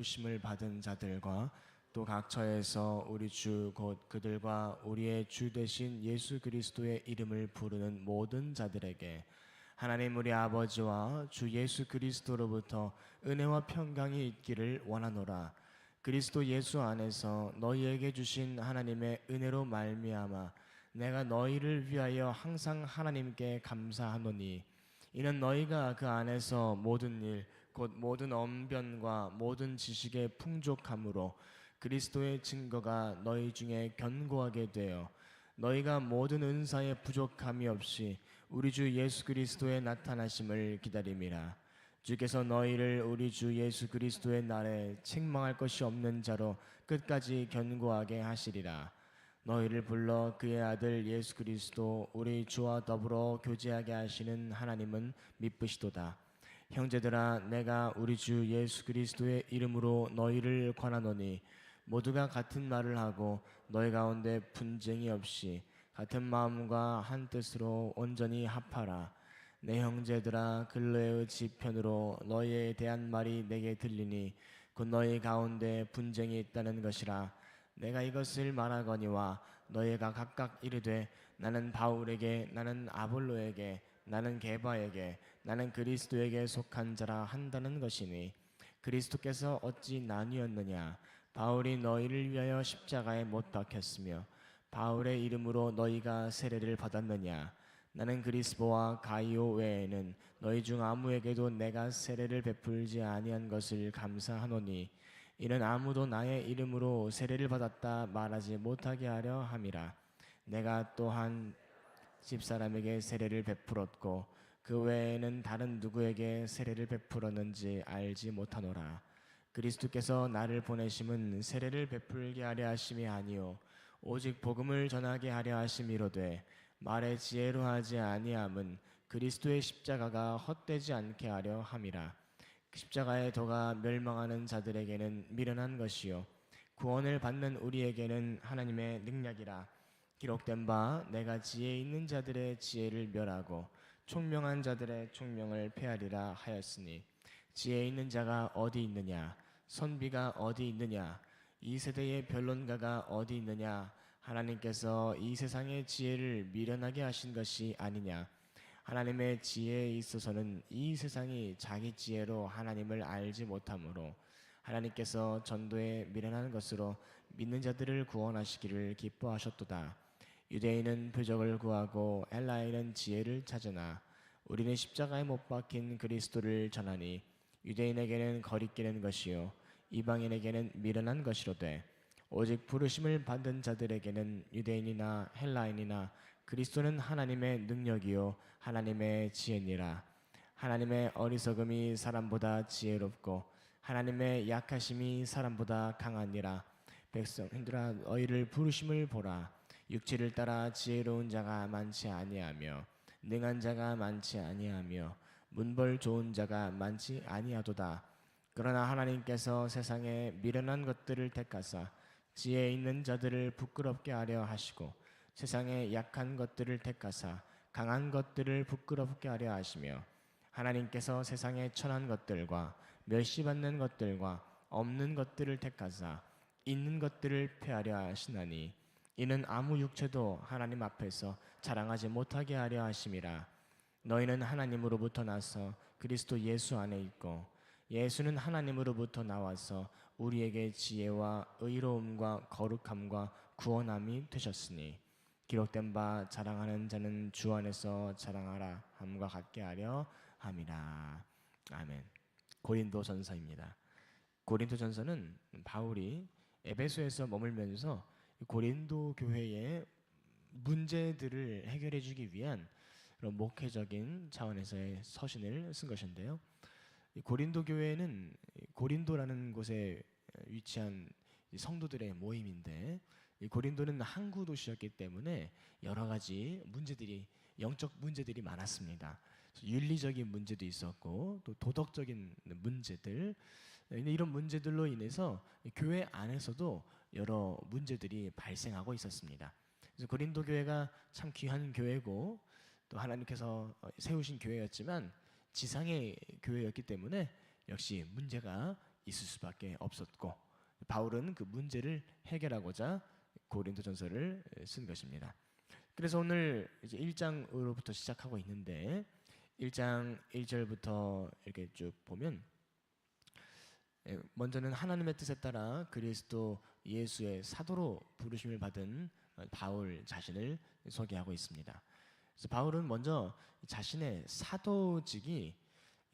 부르심을 받은 자들과 또 각처에서 우리 주 곧 그들과 우리의 주 되신 예수 그리스도의 이름을 부르는 모든 자들에게 하나님 우리 아버지와 주 예수 그리스도로부터 은혜와 평강이 있기를 원하노라. 그리스도 예수 안에서 너희에게 주신 하나님의 은혜로 말미암아 내가 너희를 위하여 항상 하나님께 감사하노니, 이는 너희가 그 안에서 모든 일 곧 모든 언변과 모든 지식의 풍족함으로 그리스도의 증거가 너희 중에 견고하게 되어 너희가 모든 은사에 부족함이 없이 우리 주 예수 그리스도의 나타나심을 기다림이라. 주께서 너희를 우리 주 예수 그리스도의 날에 책망할 것이 없는 자로 끝까지 견고하게 하시리라. 너희를 불러 그의 아들 예수 그리스도 우리 주와 더불어 교제하게 하시는 하나님은 미쁘시도다. 형제들아, 내가 우리 주 예수 그리스도의 이름으로 너희를 권하노니 모두가 같은 말을 하고 너희 가운데 분쟁이 없이 같은 마음과 한 뜻으로 온전히 합하라. 내 형제들아, 근로의 지편으로 너희에 대한 말이 내게 들리니 곧 너희 가운데 분쟁이 있다는 것이라. 내가 이것을 말하거니와 너희가 각각 이르되 나는 바울에게, 나는 아볼로에게, 나는 게바에게, 나는 그리스도에게 속한 자라 한다는 것이니, 그리스도께서 어찌 나뉘었느냐? 바울이 너희를 위하여 십자가에 못 박혔으며 바울의 이름으로 너희가 세례를 받았느냐? 나는 그리스도와 가이오 외에는 너희 중 아무에게도 내가 세례를 베풀지 아니한 것을 감사하노니, 이는 아무도 나의 이름으로 세례를 받았다 말하지 못하게 하려 함이라. 내가 또한 집사람에게 세례를 베풀었고 그 외에는 다른 누구에게 세례를 베풀었는지 알지 못하노라. 그리스도께서 나를 보내심은 세례를 베풀게 하려 하심이 아니요 오직 복음을 전하게 하려 하심이로되, 말의 지혜로 하지 아니함은 그리스도의 십자가가 헛되지 않게 하려 함이라. 십자가의 도가 멸망하는 자들에게는 미련한 것이요 구원을 받는 우리에게는 하나님의 능력이라. 기록된 바 내가 지혜 있는 자들의 지혜를 멸하고 총명한 자들의 총명을 폐하리라 하였으니, 지혜 있는 자가 어디 있느냐? 선비가 어디 있느냐? 이 세대의 변론가가 어디 있느냐? 하나님께서 이 세상의 지혜를 미련하게 하신 것이 아니냐? 하나님의 지혜에 있어서는 이 세상이 자기 지혜로 하나님을 알지 못하므로 하나님께서 전도에 미련한 것으로 믿는 자들을 구원하시기를 기뻐하셨도다. 유대인은 표적을 구하고 헬라인은 지혜를 찾으나 우리는 십자가에 못 박힌 그리스도를 전하니, 유대인에게는 거리끼는 것이요 이방인에게는 미련한 것이로되 오직 부르심을 받은 자들에게는 유대인이나 헬라인이나 그리스도는 하나님의 능력이요 하나님의 지혜니라. 하나님의 어리석음이 사람보다 지혜롭고 하나님의 약하심이 사람보다 강하니라. 백성들아, 너희를 부르심을 보라. 육체를 따라 지혜로운 자가 많지 아니하며 능한 자가 많지 아니하며 문벌 좋은 자가 많지 아니하도다. 그러나 하나님께서 세상에 미련한 것들을 택하사 지혜 있는 자들을 부끄럽게 하려 하시고, 세상에 약한 것들을 택하사 강한 것들을 부끄럽게 하려 하시며, 하나님께서 세상에 천한 것들과 멸시받는 것들과 없는 것들을 택하사 있는 것들을 폐하려 하시나니, 이는 아무 육체도 하나님 앞에서 자랑하지 못하게 하려 하심이라. 너희는 하나님으로부터 나서 그리스도 예수 안에 있고, 예수는 하나님으로부터 나와서 우리에게 지혜와 의로움과 거룩함과 구원함이 되셨으니, 기록된 바 자랑하는 자는 주 안에서 자랑하라 함과 같게 하려 함이라. 아멘. 고린도전서입니다. 고린도전서는 바울이 에베소에서 머물면서 고린도 교회의 문제들을 해결해 주기 위한 그런 목회적인 차원에서의 서신을 쓴 것인데요. 고린도 교회는 고린도라는 곳에 위치한 성도들의 모임인데, 고린도는 항구 도시였기 때문에 여러 가지 문제들이, 영적 문제들이 많았습니다. 윤리적인 문제도 있었고 또 도덕적인 문제들, 이런 문제들로 인해서 교회 안에서도 여러 문제들이 발생하고 있었습니다. 그래서 고린도 교회가 참 귀한 교회고 또 하나님께서 세우신 교회였지만 지상의 교회였기 때문에 역시 문제가 있을 수밖에 없었고, 바울은 그 문제를 해결하고자 고린도전서를 쓴 것입니다. 그래서 오늘 이제 1장으로부터 시작하고 있는데 1장 1절부터 이렇게 쭉 보면 먼저는 하나님의 뜻에 따라 그리스도 예수의 사도로 부르심을 받은 바울 자신을 소개하고 있습니다. 그래서 바울은 먼저 자신의 사도직이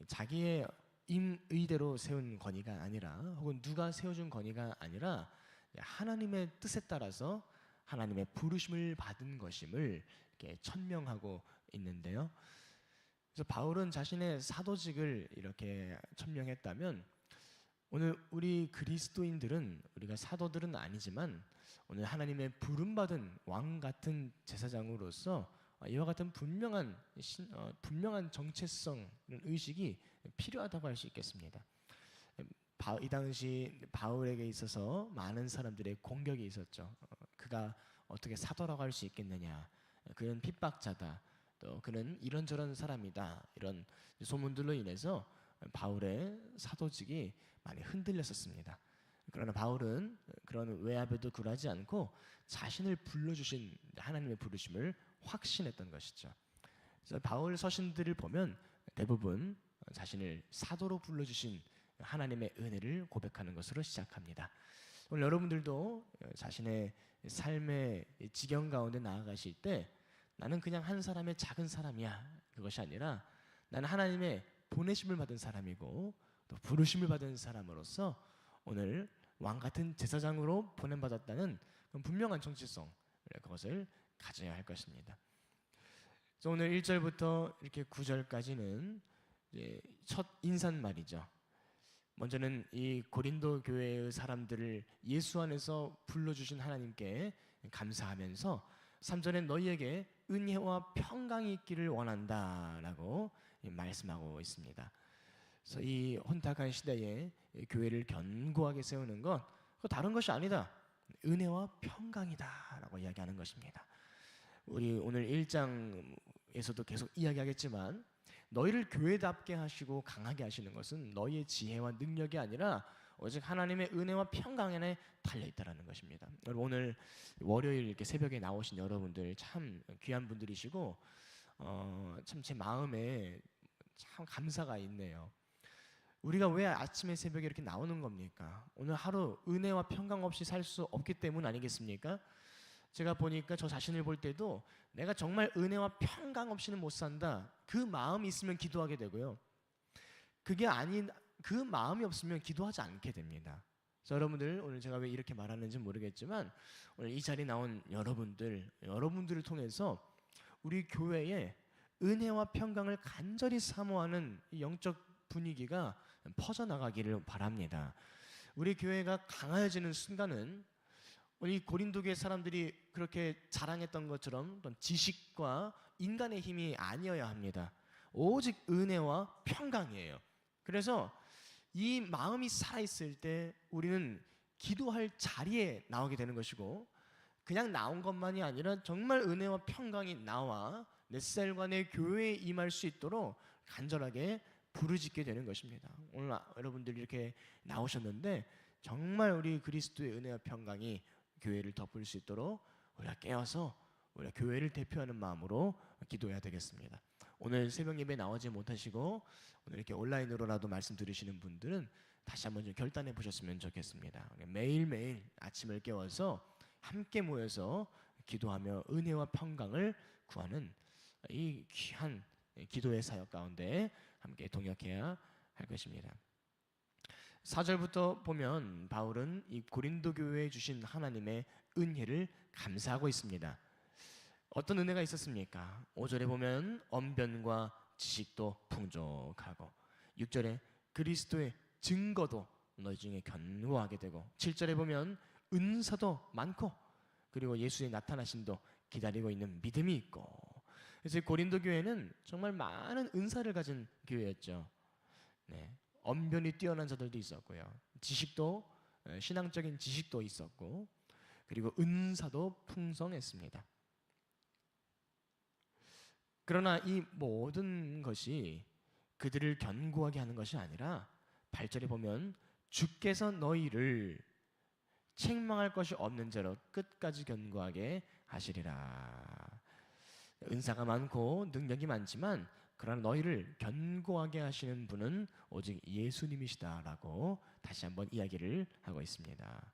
자기의 임의대로 세운 권위가 아니라, 혹은 누가 세워준 권위가 아니라 하나님의 뜻에 따라서 하나님의 부르심을 받은 것임을 이렇게 천명하고 있는데요. 그래서 바울은 자신의 사도직을 이렇게 천명했다면, 오늘 우리 그리스도인들은, 우리가 사도들은 아니지만 오늘 하나님의 부름받은 왕 같은 제사장으로서 이와 같은 분명한 정체성 의식이 필요하다고 할 수 있겠습니다. 이 당시 바울에게 있어서 많은 사람들의 공격이 있었죠. 그가 어떻게 사도라고 할 수 있겠느냐, 그는 핍박자다, 또 그는 이런저런 사람이다, 이런 소문들로 인해서 바울의 사도직이 많이 흔들렸었습니다. 그러나 바울은 그런 외압에도 굴하지 않고 자신을 불러주신 하나님의 부르심을 확신했던 것이죠. 그래서 바울 서신들을 보면 대부분 자신을 사도로 불러주신 하나님의 은혜를 고백하는 것으로 시작합니다. 오늘 여러분들도 자신의 삶의 지경 가운데 나아가실 때 나는 그냥 한 사람의 작은 사람이야, 그것이 아니라 나는 하나님의 보내심을 받은 사람이고 또 부르심을 받은 사람으로서 오늘 왕같은 제사장으로 보냄받았다는 분명한 정체성, 그것을 가져야 할 것입니다. 그래서 오늘 1절부터 이렇게 9절까지는 첫 인사말이죠. 먼저는 이 고린도 교회의 사람들을 예수 안에서 불러주신 하나님께 감사하면서 3절에 너희에게 은혜와 평강이 있기를 원한다라고 말씀하고 있습니다. 그래서 이 혼탁한 시대에 교회를 견고하게 세우는 건 다른 것이 아니다, 은혜와 평강이다라고 이야기하는 것입니다. 우리 오늘 1장에서도 계속 이야기하겠지만 너희를 교회답게 하시고 강하게 하시는 것은 너희의 지혜와 능력이 아니라 오직 하나님의 은혜와 평강 안에 달려있다는 것입니다. 여러분, 오늘 월요일 이렇게 새벽에 나오신 여러분들 참 귀한 분들이시고 참 제 마음에 참 감사가 있네요. 우리가 왜 아침에 새벽에 이렇게 나오는 겁니까? 오늘 하루 은혜와 평강 없이 살 수 없기 때문 아니겠습니까? 제가 보니까 저 자신을 볼 때도 내가 정말 은혜와 평강 없이는 못 산다, 그 마음이 있으면 기도하게 되고요, 그게 아닌 그 마음이 없으면 기도하지 않게 됩니다. 그래서 여러분들, 오늘 제가 왜 이렇게 말하는지 모르겠지만 오늘 이 자리에 나온 여러분들을 통해서 우리 교회에 은혜와 평강을 간절히 사모하는 영적 분위기가 퍼져나가기를 바랍니다. 우리 교회가 강해지는 순간은 우리 고린도 교회 사람들이 그렇게 자랑했던 것처럼 어떤 지식과 인간의 힘이 아니어야 합니다. 오직 은혜와 평강이에요. 그래서 이 마음이 살아있을 때 우리는 기도할 자리에 나오게 되는 것이고, 그냥 나온 것만이 아니라 정말 은혜와 평강이 나와 내 셀과 내 교회에 임할 수 있도록 간절하게 부르짖게 되는 것입니다. 오늘 여러분들 이렇게 나오셨는데 정말 우리 그리스도의 은혜와 평강이 교회를 덮을 수 있도록 우리가 깨어서 우리가 교회를 대표하는 마음으로 기도해야 되겠습니다. 오늘 새벽 예배 나오지 못하시고 오늘 이렇게 온라인으로라도 말씀 들으시는 분들은 다시 한번 좀 결단해 보셨으면 좋겠습니다. 매일매일 아침을 깨워서 함께 모여서 기도하며 은혜와 평강을 구하는 이 귀한 기도의 사역 가운데 함께 동역해야 할 것입니다. 4절부터 보면 바울은 이 고린도 교회에 주신 하나님의 은혜를 감사하고 있습니다. 어떤 은혜가 있었습니까? 5절에 보면 언변과 지식도 풍족하고, 6절에 그리스도의 증거도 너희 중에 견고하게 되고, 7절에 보면 은사도 많고, 그리고 예수의 나타나심도 기다리고 있는 믿음이 있고. 그래서 고린도 교회는 정말 많은 은사를 가진 교회였죠. 언변이 뛰어난 자들도 있었고요, 지식도, 신앙적인 지식도 있었고, 그리고 은사도 풍성했습니다. 그러나 이 모든 것이 그들을 견고하게 하는 것이 아니라 8절에 보면 주께서 너희를 책망할 것이 없는 죄로 끝까지 견고하게 하시리라. 은사가 많고 능력이 많지만 그러나 너희를 견고하게 하시는 분은 오직 예수님이시다라고 다시 한번 이야기를 하고 있습니다.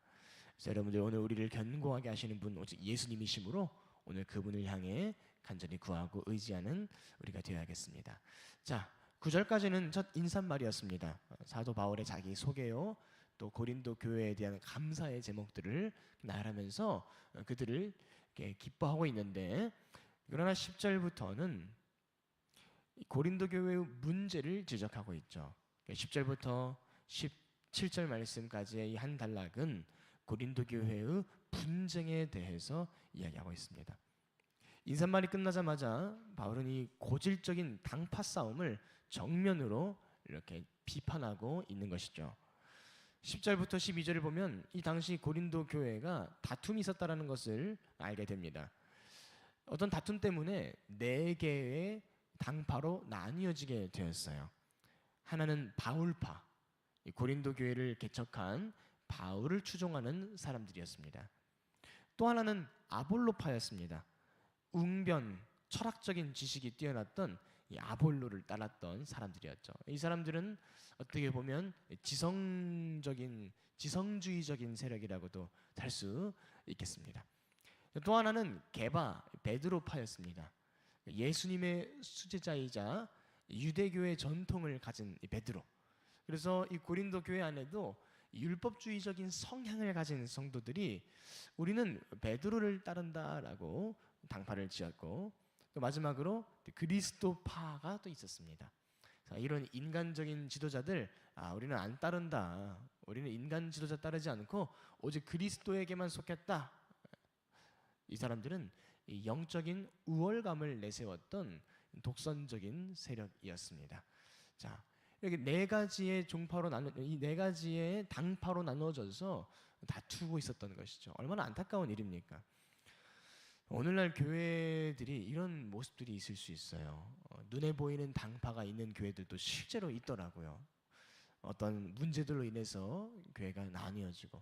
그래서 여러분들, 오늘 우리를 견고하게 하시는 분 오직 예수님이시므로 오늘 그분을 향해 간절히 구하고 의지하는 우리가 되어야겠습니다. 자, 9절까지는 첫 인사말이었습니다. 사도 바울의 자기 소개요, 또 고린도 교회에 대한 감사의 제목들을 나열하면서 그들을 기뻐하고 있는데, 그러나 10절부터는 고린도 교회의 문제를 지적하고 있죠. 10절부터 17절 말씀까지의 이 한 단락은 고린도 교회의 분쟁에 대해서 이야기하고 있습니다. 인사말이 끝나자마자 바울은 이 고질적인 당파 싸움을 정면으로 이렇게 비판하고 있는 것이죠. 10절부터 12절을 보면 이 당시 고린도 교회가 다툼이 있었다는 것을 알게 됩니다. 어떤 다툼 때문에 4개의 당파로 나뉘어지게 되었어요. 하나는 바울파, 고린도 교회를 개척한 바울을 추종하는 사람들이었습니다. 또 하나는 아볼로파였습니다. 웅변, 철학적인 지식이 뛰어났던 이 아볼로를 따랐던 사람들이었죠. 이 사람들은 어떻게 보면 지성주의적인 세력이라고도 할 수 있겠습니다. 또 하나는 게바, 베드로파였습니다. 예수님의 수제자이자 유대교의 전통을 가진 베드로. 그래서 이 고린도 교회 안에도 율법주의적인 성향을 가진 성도들이 우리는 베드로를 따른다라고 당파를 지었고, 또 마지막으로 그리스도파가 또 있었습니다. 이런 인간적인 지도자들, 우리는 안 따른다, 우리는 인간 지도자 따르지 않고 오직 그리스도에게만 속했다. 이 사람들은 이 영적인 우월감을 내세웠던 독선적인 세력이었습니다. 자, 이렇게 4가지의 종파로 이 4가지의 당파로 나누어져서 다투고 있었던 것이죠. 얼마나 안타까운 일입니까? 오늘날 교회들이 이런 모습들이 있을 수 있어요. 눈에 보이는 당파가 있는 교회들도 실제로 있더라고요. 어떤 문제들로 인해서 교회가 나뉘어지고,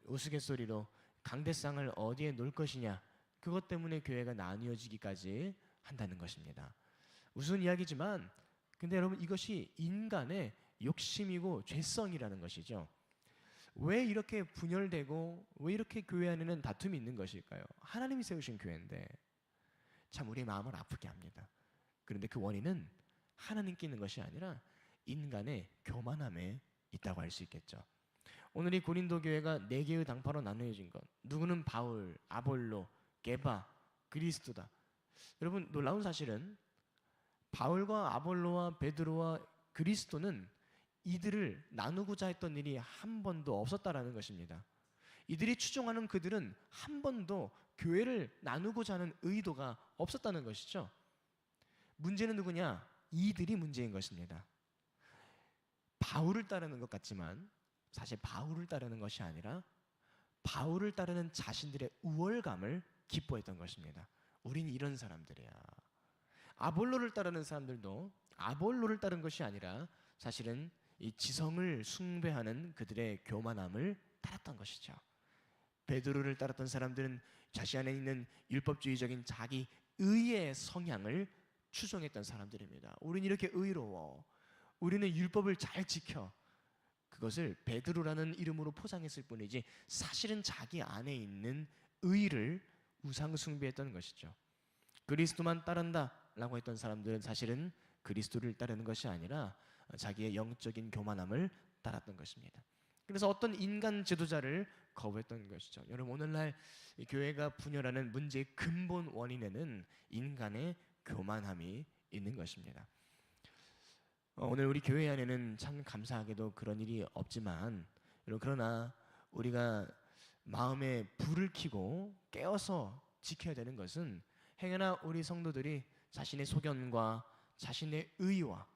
우스갯소리로 강대상을 어디에 놓을 것이냐, 그것 때문에 교회가 나뉘어지기까지 한다는 것입니다. 우스운 이야기지만 근데 여러분, 이것이 인간의 욕심이고 죄성이라는 것이죠. 왜 이렇게 분열되고 왜 이렇게 교회 안에는 다툼이 있는 것일까요? 하나님이 세우신 교회인데 참 우리의 마음을 아프게 합니다. 그런데 그 원인은 하나님께 있는 것이 아니라 인간의 교만함에 있다고 할 수 있겠죠. 오늘 이 고린도 교회가 4개의 당파로 나누어진 것, 누구는 바울, 아볼로, 게바, 그리스도다. 여러분, 놀라운 사실은 바울과 아볼로와 베드로와 그리스도는 이들을 나누고자 했던 일이 한 번도 없었다라는 것입니다. 이들이 추종하는 그들은 한 번도 교회를 나누고자 하는 의도가 없었다는 것이죠. 문제는 누구냐? 이들이 문제인 것입니다. 바울을 따르는 것 같지만 사실 바울을 따르는 것이 아니라 바울을 따르는 자신들의 우월감을 기뻐했던 것입니다. 우린 이런 사람들이야. 아볼로를 따르는 사람들도 아볼로를 따른 것이 아니라 사실은 이 지성을 숭배하는 그들의 교만함을 따랐던 것이죠. 베드로를 따랐던 사람들은 자신 안에 있는 율법주의적인 자기 의의 성향을 추종했던 사람들입니다. 우리는 이렇게 의로워, 우리는 율법을 잘 지켜, 그것을 베드로라는 이름으로 포장했을 뿐이지 사실은 자기 안에 있는 의를 우상 숭배했던 것이죠. 그리스도만 따른다라고 했던 사람들은 사실은 그리스도를 따르는 것이 아니라 자기의 영적인 교만함을 따랐던 것입니다. 그래서 어떤 인간 지도자를 거부했던 것이죠. 여러분, 오늘날 교회가 분열하는 문제의 근본 원인에는 인간의 교만함이 있는 것입니다. 오늘 우리 교회 안에는 참 감사하게도 그런 일이 없지만, 그러나 우리가 마음에 불을 켜고 깨어서 지켜야 되는 것은 행여나 우리 성도들이 자신의 소견과 자신의 의와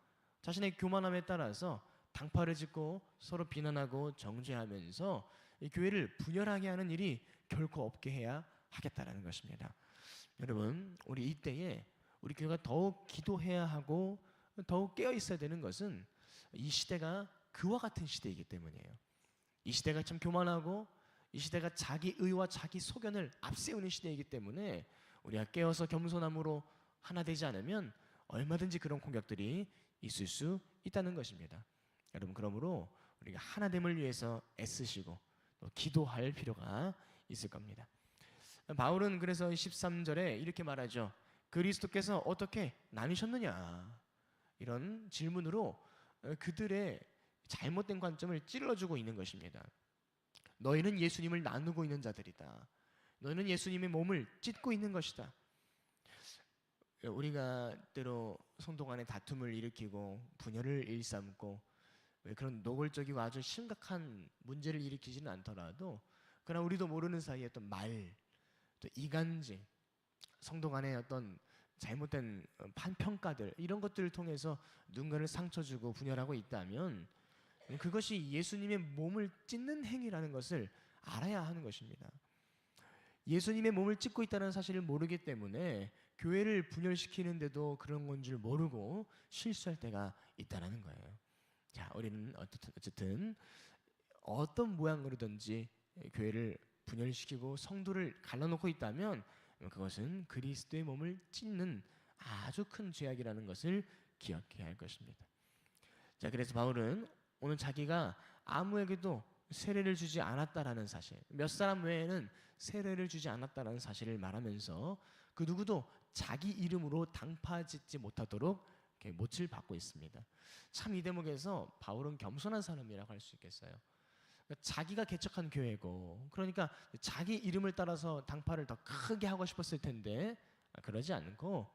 자신의 교만함에 따라서 당파를 짓고 서로 비난하고 정죄하면서 이 교회를 분열하게 하는 일이 결코 없게 해야 하겠다라는 것입니다. 여러분, 우리 이때에 우리 교회가 더욱 기도해야 하고 더욱 깨어 있어야 되는 것은 이 시대가 그와 같은 시대이기 때문이에요. 이 시대가 참 교만하고 이 시대가 자기 의와 자기 소견을 앞세우는 시대이기 때문에 우리가 깨어서 겸손함으로 하나 되지 않으면 얼마든지 그런 공격들이 있을 수 있다는 것입니다. 여러분, 그러므로 우리가 하나됨을 위해서 애쓰시고 또 기도할 필요가 있을 겁니다. 바울은 그래서 13절에 이렇게 말하죠. 그리스도께서 어떻게 나뉘셨느냐, 이런 질문으로 그들의 잘못된 관점을 찔러주고 있는 것입니다. 너희는 예수님을 나누고 있는 자들이다. 너희는 예수님의 몸을 찢고 있는 것이다. 우리가 때로 성도 간에 다툼을 일으키고 분열을 일삼고 그런 노골적이고 아주 심각한 문제를 일으키지는 않더라도, 그러나 우리도 모르는 사이에 어떤 말, 또 이간질, 성도 간의 어떤 잘못된 판평가들, 이런 것들을 통해서 누군가를 상처 주고 분열하고 있다면 그것이 예수님의 몸을 찢는 행위라는 것을 알아야 하는 것입니다. 예수님의 몸을 찢고 있다는 사실을 모르기 때문에 교회를 분열시키는데도 그런 건 줄 모르고 실수할 때가 있다는 거예요. 자, 우리는 어쨌든 어떤 모양으로든지 교회를 분열시키고 성도를 갈라놓고 있다면 그것은 그리스도의 몸을 찢는 아주 큰 죄악이라는 것을 기억해야 할 것입니다. 자, 그래서 바울은 오늘 자기가 아무에게도 세례를 주지 않았다라는 사실, 몇 사람 외에는 세례를 주지 않았다라는 사실을 말하면서 그 누구도 자기 이름으로 당파짓지 못하도록 이렇게 못을 받고 있습니다. 참 이 대목에서 바울은 겸손한 사람이라고 할 수 있겠어요. 자기가 개척한 교회고, 그러니까 자기 이름을 따라서 당파를 더 크게 하고 싶었을 텐데 그러지 않고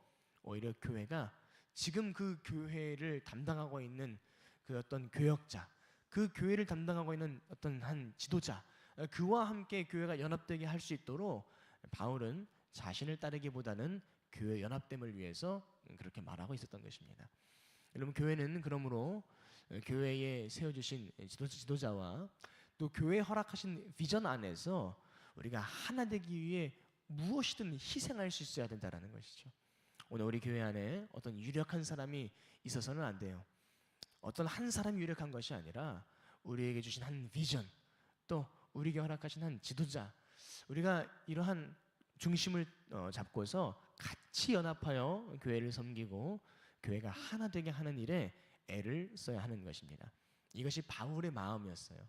오히려 교회가 지금 그 교회를 담당하고 있는 그 어떤 교역자, 그 교회를 담당하고 있는 어떤 한 지도자, 그와 함께 교회가 연합되게 할 수 있도록 바울은 자신을 따르기보다는 교회 연합됨을 위해서 그렇게 말하고 있었던 것입니다. 여러분, 교회는 그러므로 교회에 세워주신 지도자와 또 교회에 허락하신 비전 안에서 우리가 하나 되기 위해 무엇이든 희생할 수 있어야 된다는 것이죠. 오늘 우리 교회 안에 어떤 유력한 사람이 있어서는 안 돼요. 어떤 한 사람이 유력한 것이 아니라 우리에게 주신 한 비전, 또 우리에게 허락하신 한 지도자, 우리가 이러한 중심을 잡고서 같이 연합하여 교회를 섬기고 교회가 하나 되게 하는 일에 애를 써야 하는 것입니다. 이것이 바울의 마음이었어요.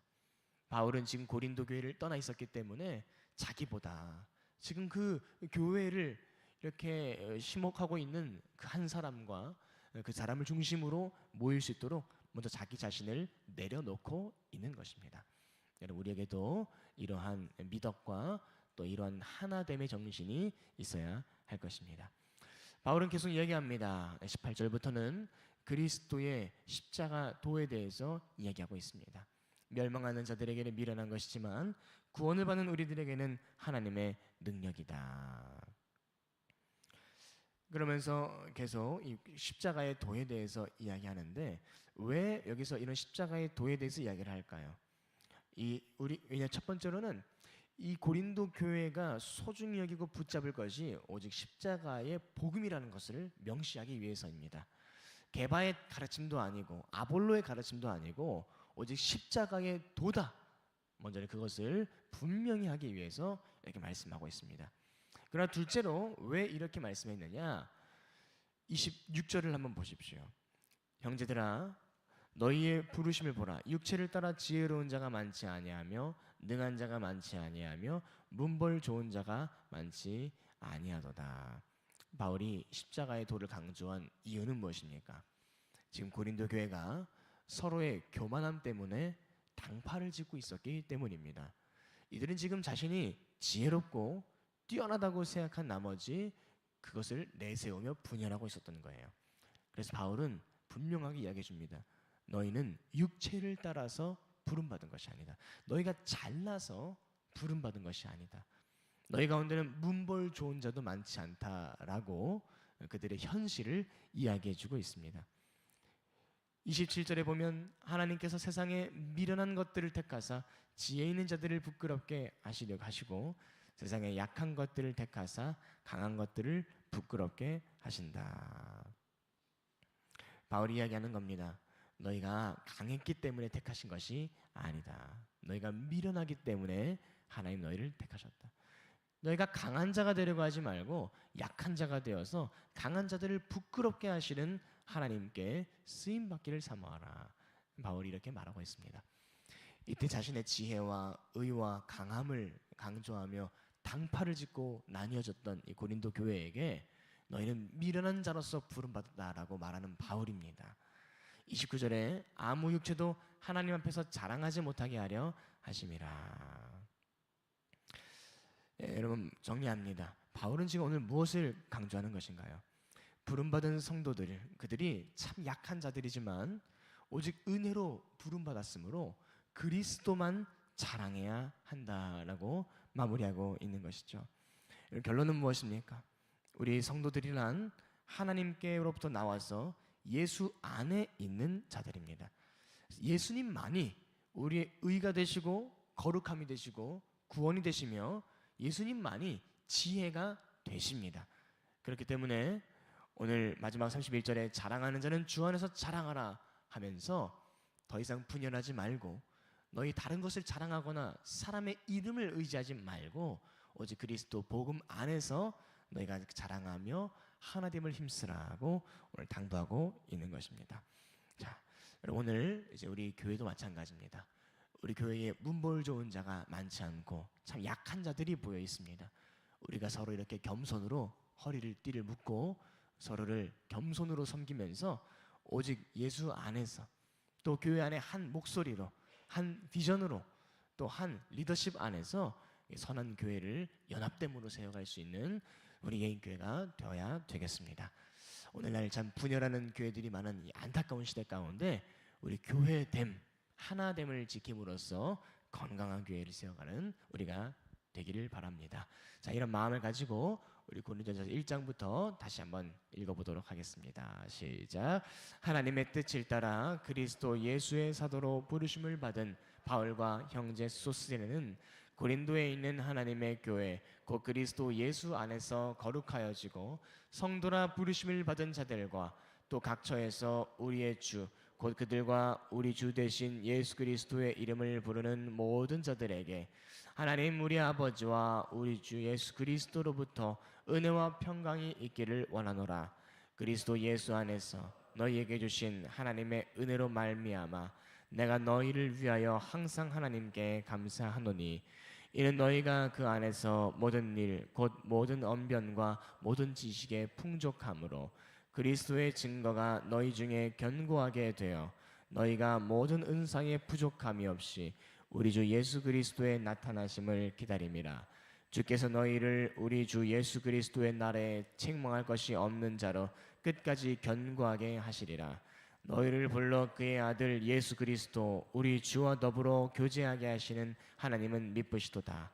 바울은 지금 고린도 교회를 떠나 있었기 때문에 자기보다 지금 그 교회를 이렇게 심목하고 있는 그 한 사람과 그 사람을 중심으로 모일 수 있도록 먼저 자기 자신을 내려놓고 있는 것입니다. 여러분, 우리에게도 이러한 미덕과 또 이러한 하나됨의 정신이 있어야 할 것입니다. 바울은 계속 이야기합니다. 18절부터는 그리스도의 십자가 도에 대해서 이야기하고 있습니다. 멸망하는 자들에게는 미련한 것이지만 구원을 받는 우리들에게는 하나님의 능력이다. 그러면서 계속 이 십자가의 도에 대해서 이야기하는데, 왜 여기서 이런 십자가의 도에 대해서 이야기를 할까요? 왜냐, 첫 번째로는 이 고린도 교회가 소중히 여기고 붙잡을 것이 오직 십자가의 복음이라는 것을 명시하기 위해서입니다. 게바의 가르침도 아니고 아볼로의 가르침도 아니고 오직 십자가의 도다, 먼저 그것을 분명히 하기 위해서 이렇게 말씀하고 있습니다. 그러나 둘째로 왜 이렇게 말씀했느냐, 26절을 한번 보십시오. 형제들아, 너희의 부르심을 보라. 육체를 따라 지혜로운 자가 많지 아니하며 능한 자가 많지 아니하며 문벌 좋은 자가 많지 아니하도다. 바울이 십자가의 도를 강조한 이유는 무엇입니까? 지금 고린도 교회가 서로의 교만함 때문에 당파를 짓고 있었기 때문입니다. 이들은 지금 자신이 지혜롭고 뛰어나다고 생각한 나머지 그것을 내세우며 분열하고 있었던 거예요. 그래서 바울은 분명하게 이야기해 줍니다. 너희는 육체를 따라서 부름받은 것이 아니다. 너희가 잘나서 부름받은 것이 아니다. 너희 가운데는 문벌 좋은 자도 많지 않다라고 그들의 현실을 이야기해 주고 있습니다. 27절에 보면 하나님께서 세상에 미련한 것들을 택하사 지혜 있는 자들을 부끄럽게 하시려고 하시고 세상에 약한 것들을 택하사 강한 것들을 부끄럽게 하신다. 바울이 이야기하는 겁니다. 너희가 강했기 때문에 택하신 것이 아니다. 너희가 미련하기 때문에 하나님 너희를 택하셨다. 너희가 강한 자가 되려고 하지 말고 약한 자가 되어서 강한 자들을 부끄럽게 하시는 하나님께 쓰임 받기를 사모하라. 바울이 이렇게 말하고 있습니다. 이때 자신의 지혜와 의와 강함을 강조하며 당파를 짓고 나뉘어졌던 이 고린도 교회에게 너희는 미련한 자로서 부름받았다라고 말하는 바울입니다. 29절에 아무 육체도 하나님 앞에서 자랑하지 못하게 하려 하심이라. 여러분 정리합니다. 바울은 지금 오늘 무엇을 강조하는 것인가요? 부름받은 성도들, 그들이 참 약한 자들이지만 오직 은혜로 부름받았으므로 그리스도만 자랑해야 한다라고 마무리하고 있는 것이죠. 결론은 무엇입니까? 우리 성도들이란 하나님께로부터 나와서 예수 안에 있는 자들입니다. 예수님만이 우리의 의가 되시고 거룩함이 되시고 구원이 되시며 예수님만이 지혜가 되십니다. 그렇기 때문에 오늘 마지막 31절에 자랑하는 자는 주 안에서 자랑하라 하면서 더 이상 분열하지 말고 너희 다른 것을 자랑하거나 사람의 이름을 의지하지 말고 오직 그리스도 복음 안에서 너희가 자랑하며 하나됨을 힘쓰라고 오늘 당부하고 있는 것입니다. 자, 여러분 오늘 이제 우리 교회도 마찬가지입니다. 우리 교회에 문벌 좋은 자가 많지 않고 참 약한 자들이 보여 있습니다. 우리가 서로 이렇게 겸손으로 허리를 띠를 묶고 서로를 겸손으로 섬기면서 오직 예수 안에서 또 교회 안에 한 목소리로 한 비전으로 또 한 리더십 안에서 선한 교회를 연합됨으로 세워갈 수 있는 우리 개인교회가 되어야 되겠습니다. 오늘날 참 분열하는 교회들이 많은 이 안타까운 시대 가운데 우리 교회됨, 하나됨을 지킴으로써 건강한 교회를 세워가는 우리가 되기를 바랍니다. 자, 이런 마음을 가지고 우리 고린도전서 1장부터 다시 한번 읽어보도록 하겠습니다. 시작. 하나님의 뜻을 따라 그리스도 예수의 사도로 부르심을 받은 바울과 형제 소스데네는 고린도에 있는 하나님의 교회 곧 그리스도 예수 안에서 거룩하여지고 성도라 부르심을 받은 자들과 또 각처에서 우리의 주 곧 그들과 우리 주 대신 예수 그리스도의 이름을 부르는 모든 자들에게 하나님 우리 아버지와 우리 주 예수 그리스도로부터 은혜와 평강이 있기를 원하노라. 그리스도 예수 안에서 너희에게 주신 하나님의 은혜로 말미암아 내가 너희를 위하여 항상 하나님께 감사하노니 이는 너희가 그 안에서 모든 일 곧 모든 언변과 모든 지식의 풍족함으로 그리스도의 증거가 너희 중에 견고하게 되어 너희가 모든 은사에 부족함이 없이 우리 주 예수 그리스도의 나타나심을 기다림이라. 주께서 너희를 우리 주 예수 그리스도의 날에 책망할 것이 없는 자로 끝까지 견고하게 하시리라. 너희를 불러 그의 아들 예수 그리스도 우리 주와 더불어 교제하게 하시는 하나님은 미쁘시도다.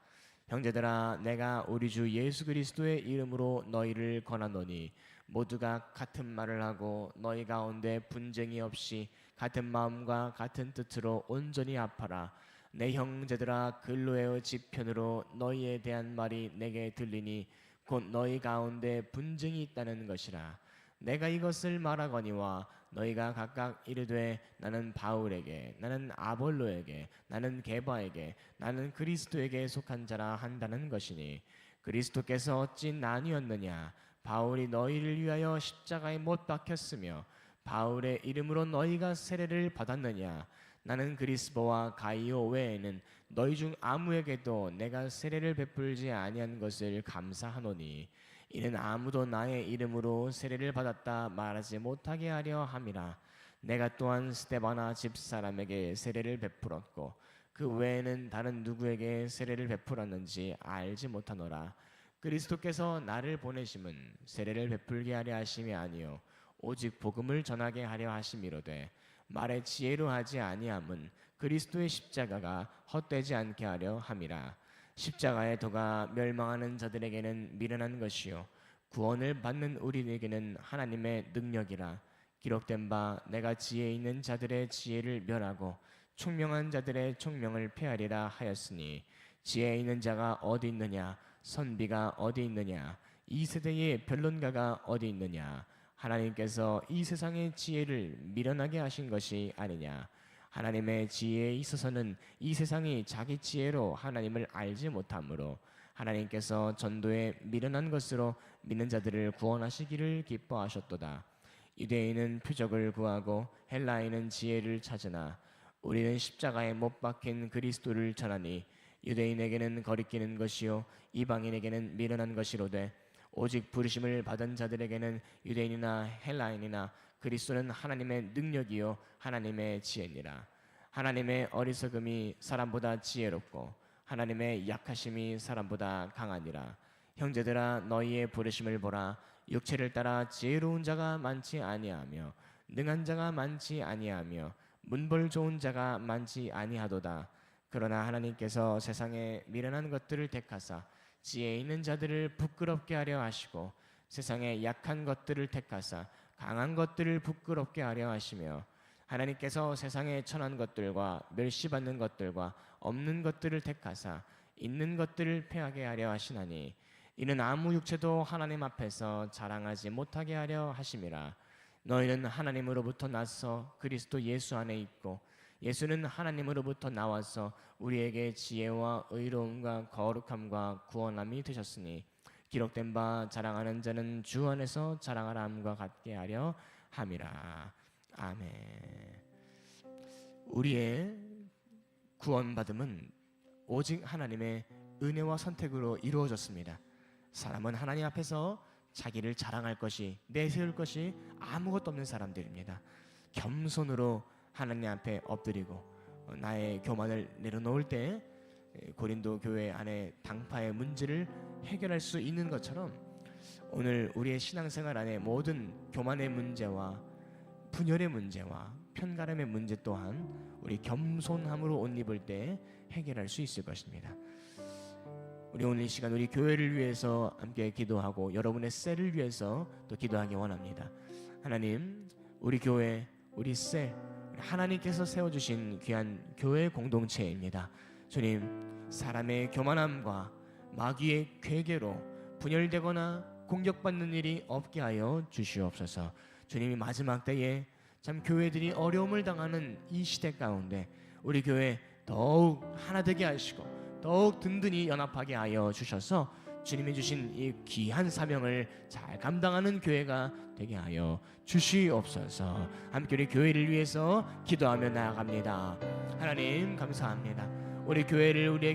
형제들아 내가 우리 주 예수 그리스도의 이름으로 너희를 권하노니 모두가 같은 말을 하고 너희 가운데 분쟁이 없이 같은 마음과 같은 뜻으로 온전히 합하라. 내 형제들아 근로의 지편으로 너희에 대한 말이 내게 들리니 곧 너희 가운데 분쟁이 있다는 것이라. 내가 이것을 말하거니와 너희가 각각 이르되 나는 바울에게 나는 아볼로에게 나는 게바에게 나는 그리스도에게 속한 자라 한다는 것이니 그리스도께서 어찌 나뉘었느냐. 바울이 너희를 위하여 십자가에 못 박혔으며 바울의 이름으로 너희가 세례를 받았느냐. 나는 그리스도와 가이오 외에는 너희 중 아무에게도 내가 세례를 베풀지 아니한 것을 감사하노니 이는 아무도 나의 이름으로 세례를 받았다 말하지 못하게 하려 함이라. 내가 또한 스데바나 집사람에게 세례를 베풀었고 그 외에는 다른 누구에게 세례를 베풀었는지 알지 못하노라. 그리스도께서 나를 보내심은 세례를 베풀게 하려 하심이 아니요 오직 복음을 전하게 하려 하심이로되 말의 지혜로 하지 아니함은 그리스도의 십자가가 헛되지 않게 하려 함이라. 십자가의 도가 멸망하는 자들에게는 미련한 것이요 구원을 받는 우리에게는 하나님의 능력이라. 기록된 바 내가 지혜 있는 자들의 지혜를 멸하고 총명한 자들의 총명을 폐하리라 하였으니 지혜 있는 자가 어디 있느냐 선비가 어디 있느냐 이 세대의 변론가가 어디 있느냐 하나님께서 이 세상의 지혜를 미련하게 하신 것이 아니냐. 하나님의 지혜에 있어서는 이 세상이 자기 지혜로 하나님을 알지 못하므로 하나님께서 전도에 미련한 것으로 믿는 자들을 구원하시기를 기뻐하셨도다. 유대인은 표적을 구하고 헬라인은 지혜를 찾으나 우리는 십자가에 못 박힌 그리스도를 전하니 유대인에게는 거리끼는 것이요 이방인에게는 미련한 것이로되 오직 부르심을 받은 자들에게는 유대인이나 헬라인이나 그리스도는 하나님의 능력이요 하나님의 지혜니라. 하나님의 어리석음이 사람보다 지혜롭고 하나님의 약하심이 사람보다 강하니라. 형제들아 너희의 부르심을 보라. 육체를 따라 지혜로운 자가 많지 아니하며 능한 자가 많지 아니하며 문벌 좋은 자가 많지 아니하도다. 그러나 하나님께서 세상에 미련한 것들을 택하사 지혜 있는 자들을 부끄럽게 하려 하시고 세상에 약한 것들을 택하사 강한 것들을 부끄럽게 하려 하시며 하나님께서 세상에 천한 것들과 멸시받는 것들과 없는 것들을 택하사 있는 것들을 패하게 하려 하시나니 이는 아무 육체도 하나님 앞에서 자랑하지 못하게 하려 하심이라. 너희는 하나님으로부터 나서 그리스도 예수 안에 있고 예수는 하나님으로부터 나와서 우리에게 지혜와 의로움과 거룩함과 구원함이 되셨으니 기록된 바 자랑하는 자는 주 안에서 자랑하라 함과 같게 하려 함이라. 아멘. 우리의 구원받음은 오직 하나님의 은혜와 선택으로 이루어졌습니다. 사람은 하나님 앞에서 자기를 자랑할 것이 내세울 것이 아무것도 없는 사람들입니다. 겸손으로 하나님 앞에 엎드리고 나의 교만을 내려놓을 때 고린도 교회 안에 당파의 문제를 해결할 수 있는 것처럼 오늘 우리의 신앙생활 안에 모든 교만의 문제와 분열의 문제와 편가름의 문제 또한 우리 겸손함으로 옷 입을 때 해결할 수 있을 것입니다. 우리 오늘 이 시간 우리 교회를 위해서 함께 기도하고 여러분의 셀을 위해서 또 기도하기 원합니다. 하나님, 우리 교회, 우리 셀, 하나님께서 세워주신 귀한 교회 공동체입니다. 주님, 사람의 교만함과 마귀의 괴계로 분열되거나 공격받는 일이 없게 하여 주시옵소서. 주님이 마지막 때에 참 교회들이 어려움을 당하는 이 시대 가운데 우리 교회 더욱 하나 되게 하시고 더욱 든든히 연합하게 하여 주셔서 주님이 주신 이 귀한 사명을 잘 감당하는 교회가 되게 하여 주시옵소서. 함께 우리 교회를 위해서 기도하며 나아갑니다. 하나님 감사합니다. 우리 교회를 우리에게